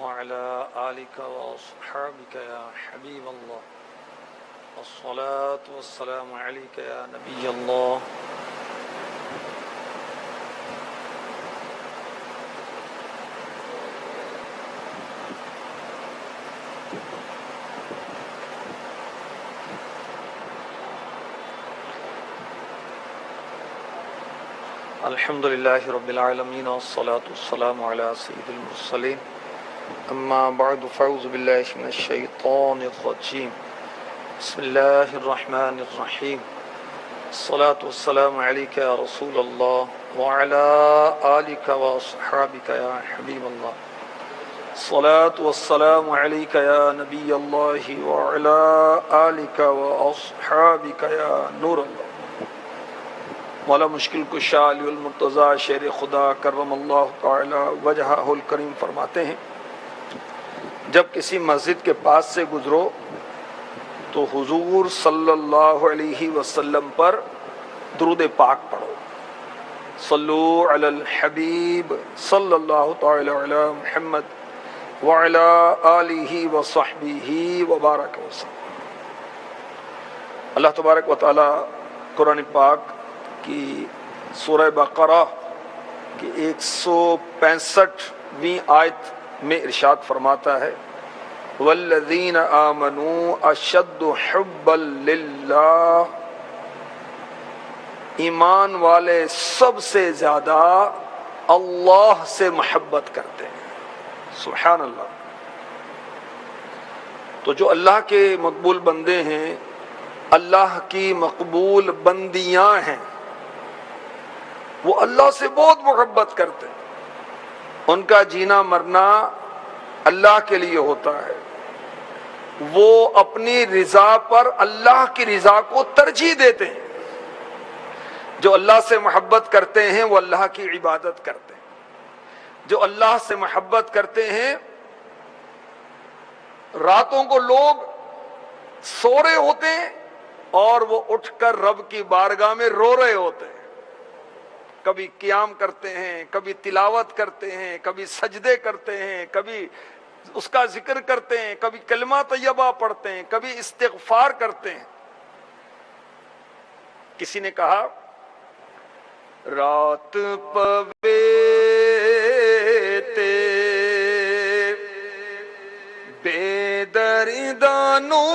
وعلى آلك وأصحابك يا حبيب الله الصلاة والسلام عليك يا نبي الله الحمد لله رب العالمين والصلاة والسلام على سيد المرسلين أما بعد فأعوذ بالله من الشيطان الرجيم بسم الله الرحمن الرحيم الصلاة والسلام عليك يا رسول الله وعلى آلك وأصحابك يا حبيب الله الصلاة والسلام عليك يا نبي الله وعلى آلك وأصحابك يا نور الله مولا مشکل کشا علی المرتضیٰ شیر خدا کرم اللہ تعالی وجہہ الکریم فرماتے ہیں، جب کسی مسجد کے پاس سے گزرو تو حضور صلی اللہ علیہ وسلم پر درود پاک پڑھو، صلو علی الحبیب صلی اللہ تعالی علی محمد وعلی آلہ وصحبہ وبارک وسلم۔ اللہ تبارک و تعالی قرآن پاک کی سورہ بقرہ کی 165ویں آیت میں ارشاد فرماتا ہے، والذین آمنوا اشد حبا للہ، ایمان والے سب سے زیادہ اللہ سے محبت کرتے ہیں۔ سبحان اللہ۔ تو جو اللہ کے مقبول بندے ہیں، اللہ کی مقبول بندیاں ہیں، وہ اللہ سے بہت محبت کرتے ہیں، ان کا جینا مرنا اللہ کے لیے ہوتا ہے، وہ اپنی رضا پر اللہ کی رضا کو ترجیح دیتے ہیں۔ جو اللہ سے محبت کرتے ہیں وہ اللہ کی عبادت کرتے ہیں۔ جو اللہ سے محبت کرتے ہیں، راتوں کو لوگ سو رہے ہوتے ہیں اور وہ اٹھ کر رب کی بارگاہ میں رو رہے ہوتے ہیں، کبھی قیام کرتے ہیں، کبھی تلاوت کرتے ہیں، کبھی سجدے کرتے ہیں، کبھی اس کا ذکر کرتے ہیں، کبھی کلمہ طیبہ پڑھتے ہیں، کبھی استغفار کرتے ہیں۔ کسی نے کہا، رات پوے تے بے دردانوں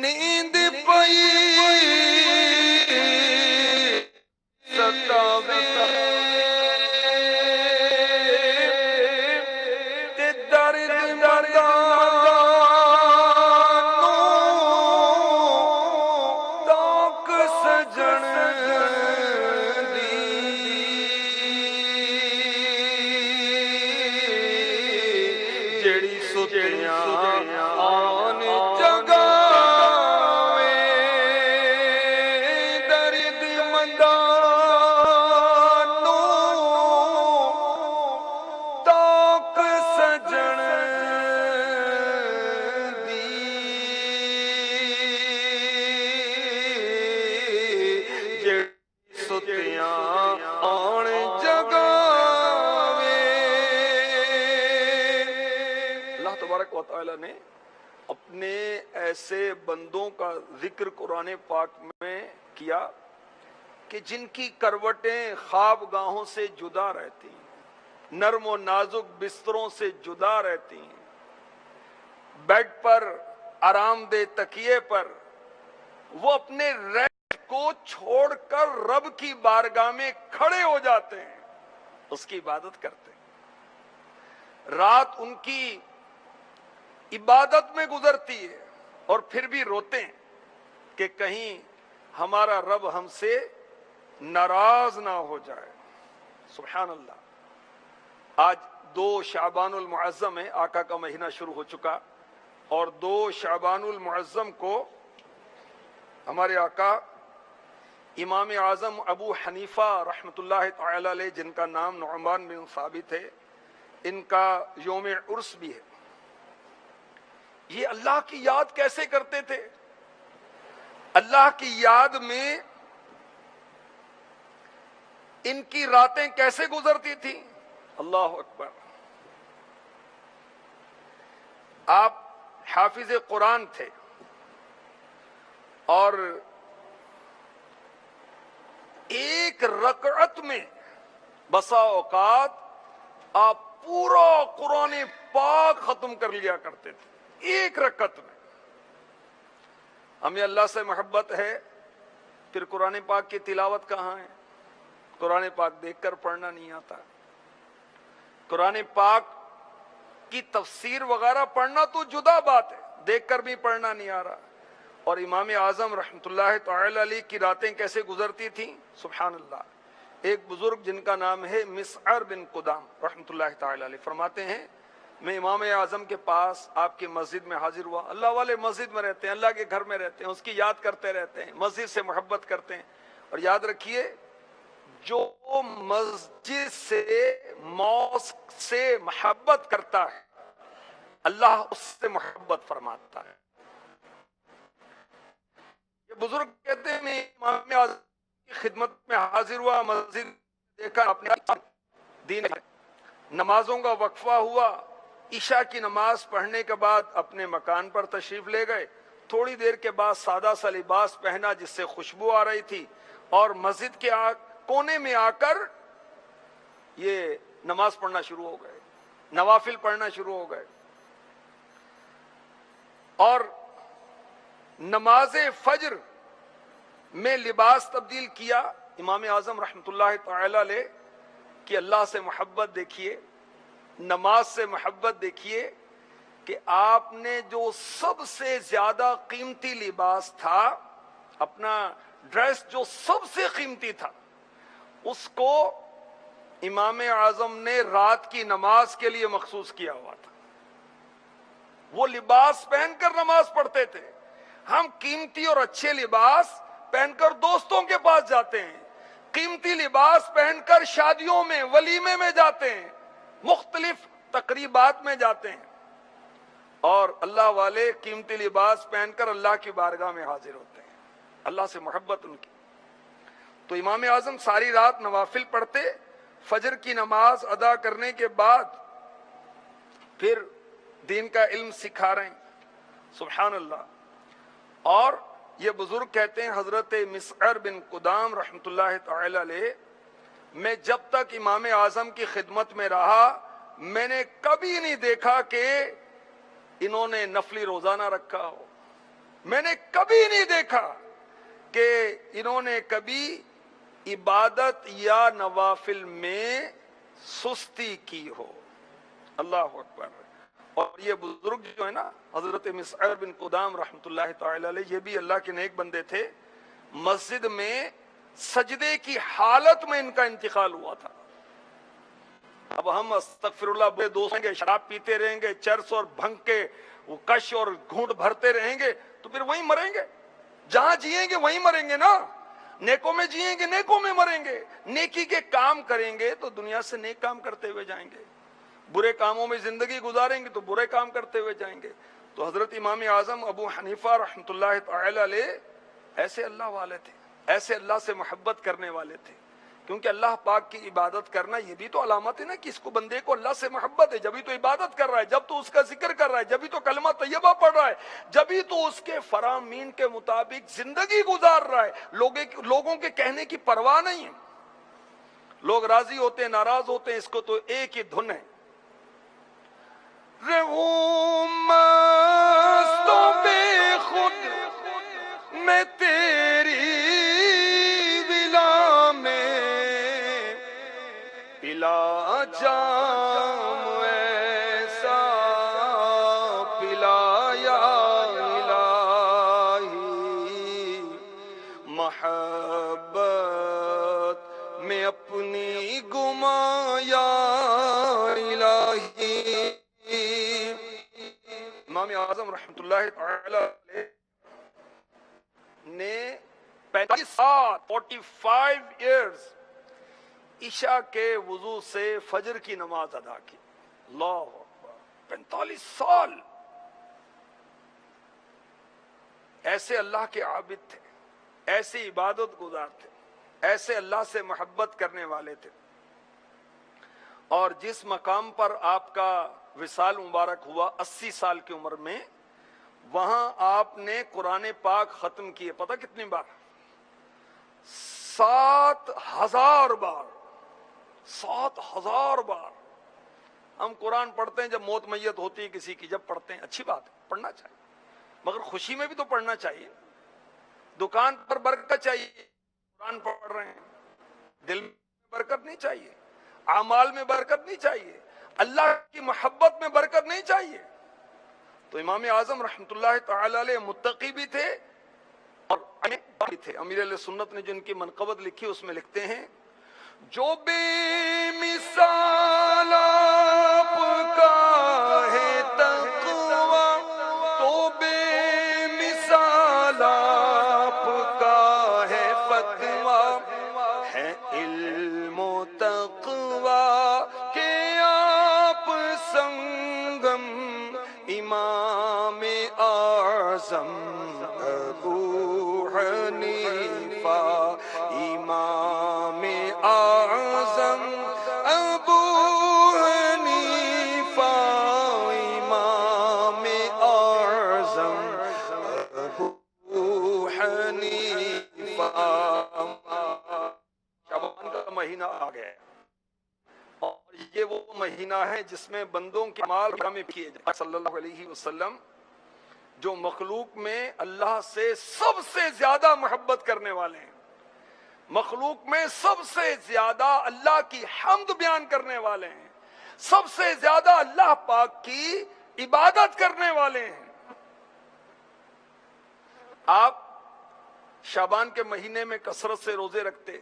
نیند پئی ستاوے تے درد مردانوں تاک سجن دی، جڑی ستیاں آن جگہ نے اپنے ایسے بندوں کا ذکر قرآن پاک میں کیا کہ جن کی کروٹیں خواب گاہوں سے جدا رہتی ہیں، نرم و نازک بستروں سے جدا رہتی ہیں، بیڈ پر آرام دہ تکیے پر وہ اپنے ریسٹ کو چھوڑ کر رب کی بارگاہ میں کھڑے ہو جاتے ہیں، اس کی عبادت کرتے ہیں۔ رات ان کی عبادت میں گزرتی ہے اور پھر بھی روتے ہیں کہ کہیں ہمارا رب ہم سے ناراض نہ ہو جائے۔ سبحان اللہ۔ آج 2 شعبان المعظم ہے، آقا کا مہینہ شروع ہو چکا، اور 2 شعبان المعظم کو ہمارے آقا امام اعظم ابو حنیفہ رحمۃ اللہ تعالی علیہ، جن کا نام نعمان بن ثابت ہے، ان کا یوم عرس بھی ہے۔ یہ اللہ کی یاد کیسے کرتے تھے؟ اللہ کی یاد میں ان کی راتیں کیسے گزرتی تھی؟ اللہ اکبر. آپ حافظ قرآن تھے اور ایک رکعت میں بسا اوقات آپ پورا قرآن پاک ختم کر لیا کرتے تھے ایک رکعت میں. ہمیں اللہ سے محبت ہے، پھر قرآن پاک کی تلاوت کہاں ہے؟ قرآن پاک دیکھ کر پڑھنا نہیں آتا. قرآن پاک کی تفسیر وغیرہ پڑھنا تو جدا بات ہے، دیکھ کر بھی پڑھنا نہیں آ رہا. اور امام اعظم رحمۃ اللہ تعالی علیہ کی راتیں کیسے گزرتی تھیں؟ سبحان اللہ. ایک بزرگ جن کا نام ہے مسعر بن قدام رحمۃ اللہ تعالی علیہ فرماتے ہیں میں امام اعظم کے پاس آپ کی مسجد میں حاضر ہوا. اللہ والے مسجد میں رہتے ہیں، اللہ کے گھر میں رہتے ہیں، اس کی یاد کرتے رہتے ہیں، مسجد سے محبت کرتے ہیں. اور یاد رکھیے جو مسجد سے موسک سے محبت کرتا ہے اللہ اس سے محبت فرماتا ہے. یہ بزرگ کہتے ہیں میں امام اعظم کی خدمت میں حاضر ہوا، مسجد دیکھا، اپنے دین نمازوں کا وقفہ ہوا، عشاء کی نماز پڑھنے کے بعد اپنے مکان پر تشریف لے گئے. تھوڑی دیر کے بعد سادہ سا لباس پہنا جس سے خوشبو آ رہی تھی اور مسجد کے کونے میں آ کر یہ نماز پڑھنا شروع ہو گئے، نوافل پڑھنا شروع ہو گئے. اور نماز فجر میں لباس تبدیل کیا. امام اعظم رحمۃ اللہ تعالی علیہ کہ اللہ سے محبت دیکھیے، نماز سے محبت دیکھیے کہ آپ نے جو سب سے زیادہ قیمتی لباس تھا، اپنا ڈریس جو سب سے قیمتی تھا، اس کو امام اعظم نے رات کی نماز کے لیے مخصوص کیا ہوا تھا. وہ لباس پہن کر نماز پڑھتے تھے. ہم قیمتی اور اچھے لباس پہن کر دوستوں کے پاس جاتے ہیں، قیمتی لباس پہن کر شادیوں میں، ولیمے میں جاتے ہیں، مختلف تقریبات میں جاتے ہیں. اور اللہ والے قیمتی لباس پہن کر اللہ کی بارگاہ میں حاضر ہوتے ہیں، اللہ سے محبت ان کی. تو امام اعظم ساری رات نوافل پڑھتے، فجر کی نماز ادا کرنے کے بعد پھر دین کا علم سکھا رہے ہیں. سبحان اللہ. اور یہ بزرگ کہتے ہیں حضرت مسعر بن قدام رحمۃ اللہ تعالی علیہ میں جب تک امام اعظم کی خدمت میں رہا میں نے کبھی نہیں دیکھا کہ انہوں نے نفلی روزانہ رکھا ہو. میں نے کبھی نہیں دیکھا کہ انہوں نے کبھی عبادت یا نوافل میں سستی کی ہو. اللہ اکبر. اور یہ بزرگ جو ہے نا حضرت مسعر بن قدام رحمۃ اللہ تعالی علیہ یہ بھی اللہ کے نیک بندے تھے. مسجد میں سجدے کی حالت میں ان کا انتقال ہوا تھا. اب ہم استغفر اللہ بے دوست رہیں گے، شراب پیتے رہیں گے، چرس اور بھنگ کے وہ کش اور گھونٹ بھرتے رہیں گے تو پھر وہیں مریں گے. جہاں جیئیں گے وہیں مریں گے نا. نیکوں میں جیئیں گے نیکوں میں مریں گے. نیکی کے کام کریں گے تو دنیا سے نیک کام کرتے ہوئے جائیں گے، برے کاموں میں زندگی گزاریں گے تو برے کام کرتے ہوئے جائیں گے. تو حضرت امام اعظم ابو حنیفہ رحمۃ اللہ تعالی علیہ ایسے اللہ والے تھے، ایسے اللہ سے محبت کرنے والے تھے. کیونکہ اللہ پاک کی عبادت کرنا یہ بھی تو علامت ہے نا کہ اس کو بندے کو اللہ سے محبت ہے. جبھی تو عبادت کر رہا ہے، جب تو اس کا ذکر کر رہا ہے، جبھی تو کلمہ طیبہ پڑھ رہا ہے، جبھی تو اس کے فرامین کے مطابق زندگی گزار رہا ہے. لوگوں کے کہنے کی پرواہ نہیں ہے. لوگ راضی ہوتے ہیں، ناراض ہوتے ہیں، اس کو تو ایک ہی دھن ہے. رہوں مست و بے خود میں تیری ولا میں پلا جام ایسا پلا یا الہی محبت میں اپنی گما یا الہی. امام اعظم رحمۃ اللہ تعالی علیہ نے 45 ایئرز عشاء کے وضو سے فجر کی نماز ادا کی. اللہ اکبر. 45 سال ایسے اللہ کے عابد تھے، ایسے عبادت گزار تھے، ایسے اللہ سے محبت کرنے والے تھے. اور جس مقام پر آپ کا وصال مبارک ہوا 80 سال کی عمر میں، وہاں آپ نے قرآن پاک ختم کیے پتہ کتنی بار؟ 7000 بار. 7000 بار. ہم قرآن پڑھتے ہیں جب موت میت ہوتی ہے کسی کی، جب پڑھتے ہیں اچھی بات ہے، پڑھنا چاہیے، مگر خوشی میں بھی تو پڑھنا چاہیے. دکان پر برکت چاہیے، قرآن پڑھ رہے ہیں. دل میں برکت نہیں چاہیے، اعمال میں برکت نہیں چاہیے، اللہ کی محبت میں برکت نہیں چاہیے. تو امام اعظم رحمۃ اللہ تعالی علیہ متقی بھی تھے اور بھی تھے. امیر علیہ سنت نے جن کی منقبت لکھی اس میں لکھتے ہیں، جو بے مثال آپ کا ہے تقویٰ، تو بے مثال آپ کا ہے فتویٰ، ہے علم و تقویٰ کہ آپ سنگم امام اعظم ابو حنیفہ، امام اعظم ابو حنیفہ، امام اعظم ابو حنیفہ. شعبان کا مہینہ آ گیا اور یہ وہ مہینہ ہے جس میں بندوں کے اعمال میں کیے جائیں. صلی اللہ علیہ وسلم جو مخلوق میں اللہ سے سب سے زیادہ محبت کرنے والے ہیں، مخلوق میں سب سے زیادہ اللہ کی حمد بیان کرنے والے ہیں، سب سے زیادہ اللہ پاک کی عبادت کرنے والے ہیں. آپ شعبان کے مہینے میں کثرت سے روزے رکھتے.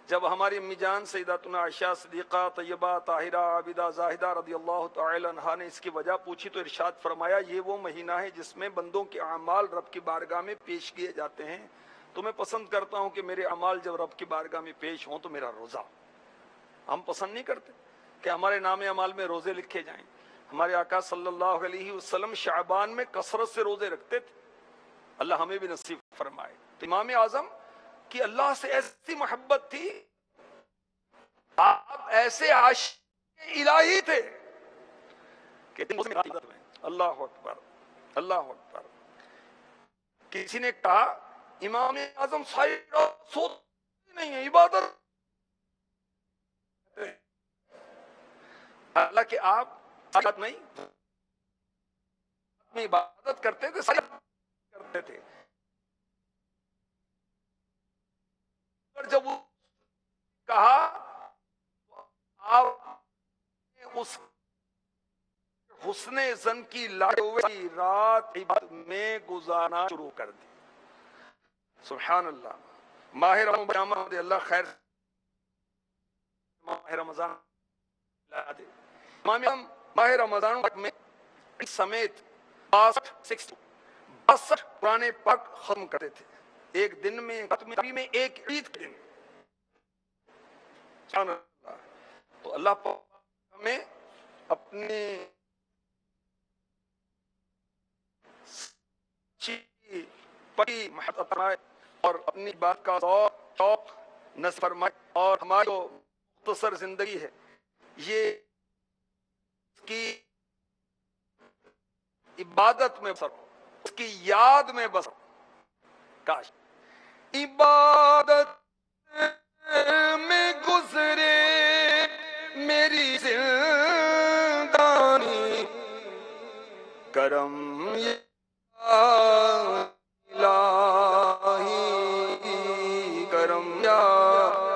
جب ہماری امی جان سیداتنا عائشہ صدیقہ طیبہ طاہرہ عابدہ زاہدہ رضی اللہ تعالی عنہا نے اس کی وجہ پوچھی تو ارشاد فرمایا، یہ وہ مہینہ ہے جس میں بندوں کے اعمال رب کی بارگاہ میں پیش کیے جاتے ہیں. تو میں پسند کرتا ہوں کہ میرے اعمال جب رب کی بارگاہ میں پیش ہوں تو میرا روزہ. ہم پسند نہیں کرتے کہ ہمارے نام اعمال میں روزے لکھے جائیں. ہمارے آقا صلی اللہ علیہ وسلم شعبان میں کثرت سے روزے رکھتے تھے. اللہ ہمیں بھی نصیب فرمائے. تو امام اعظم کی اللہ سے ایسی محبت تھی، آپ ایسے عاشق الہی تھے کہ اللہ اکبر اللہ اکبر. کسی نے کہا امام اعظم سوتے نہیں ہے، عبادت. حالانکہ آپ نہیں عبادت کرتے تھے، کرتے تھے. جب کہا آپ اس حسن زن کی لائی رات عبادت میں گزارنا شروع کر دی. سبحان اللہ. ماہ رمضان دے اللہ خیر، ماہ رمضان ماہ رمضان میں سمیت 62 قرآن پاک ختم کرتے تھے ایک دن میں، ایک عید کے دن. سبحان اللہ. تو اللہ پاک ہمیں اپنے پری محبت فرمائے اور اپنی بات کا شوق نصب فرمائے، اور ہماری جو مختصر زندگی ہے یہ اس کی عبادت میں بسر ہو، اس کی یاد میں بسر ہو. کاش عبادت میں گزرے میری زندگانی، کرم یا الہی، کرم یا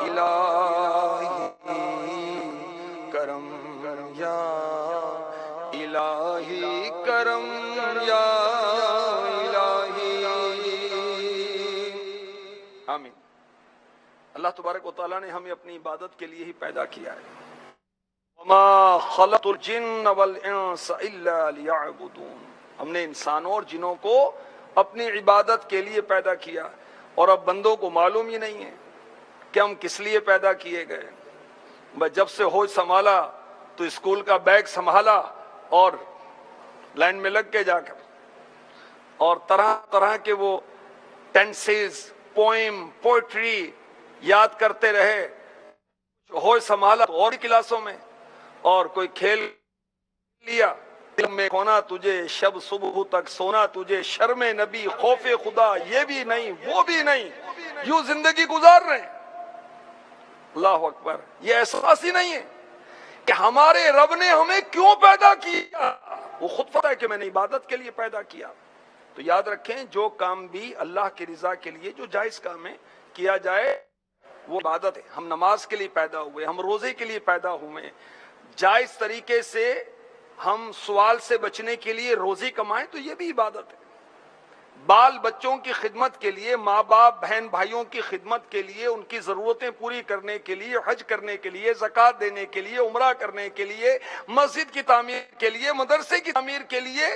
الہی، کرم یا الہی، کرم یا الہی. آمین. اللہ تبارک و تعالیٰ نے ہمیں اپنی عبادت کے لیے ہی پیدا کیا ہے. وما خلقت الجن والانس الا ليعبدون. ہم نے انسانوں اور جنوں کو اپنی عبادت کے لیے پیدا کیا، اور اب بندوں کو معلوم ہی نہیں ہے کہ ہم کس لیے پیدا کیے گئے. بس جب سے ہوش سنبھالا تو اسکول کا بیگ سنبھالا اور لائن میں لگ کے جا کر اور طرح طرح کے وہ ٹینسز، پوئم، پوئٹری یاد کرتے رہے، ہوش سنبھالا تو اور کلاسوں میں، اور کوئی کھیل لیا، دل میں کھونا تجھے شب صبح تک سونا تجھے، شرم نبی خوف خدا یہ بھی نہیں وہ بھی نہیں، یوں زندگی گزار رہے ہیں۔ اللہ اکبر، یہ احساس ہی نہیں ہے کہ ہمارے رب نے ہمیں کیوں پیدا کیا، وہ خود پتہ ہے کہ میں نے عبادت کے لیے پیدا کیا۔ تو یاد رکھیں جو کام بھی اللہ کی رضا کے لیے جو جائز کام ہے کیا جائے وہ عبادت ہے۔ ہم نماز کے لیے پیدا ہوئے، ہم روزے کے لیے پیدا ہوئے، جائز طریقے سے ہم سوال سے بچنے کے لیے روزی کمائیں تو یہ بھی عبادت ہے۔ بال بچوں کی خدمت کے لیے، ماں باپ بہن بھائیوں کی خدمت کے لیے، ان کی ضرورتیں پوری کرنے کے لیے، حج کرنے کے لیے، زکوٰۃ دینے کے لیے، عمرہ کرنے کے لیے، مسجد کی تعمیر کے لیے، مدرسے کی تعمیر کے لیے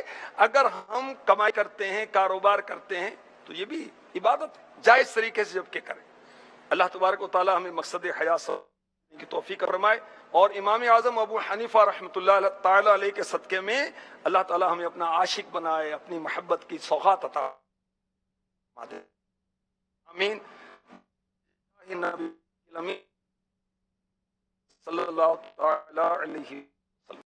اگر ہم کمائی کرتے ہیں، کاروبار کرتے ہیں تو یہ بھی عبادت ہے، جائز طریقے سے جبکہ کریں۔ اللہ تبارک و تعالی ہمیں مقصد حیات کی توفیق فرمائے، اور امام اعظم ابو حنیفہ رحمۃ اللہ تعالی علیہ کے صدقے میں اللہ تعالی ہمیں اپنا عاشق بنائے، اپنی محبت کی سوغات عطا فرمائے۔ آمین۔ نبی صلی اللہ تعالی علیہ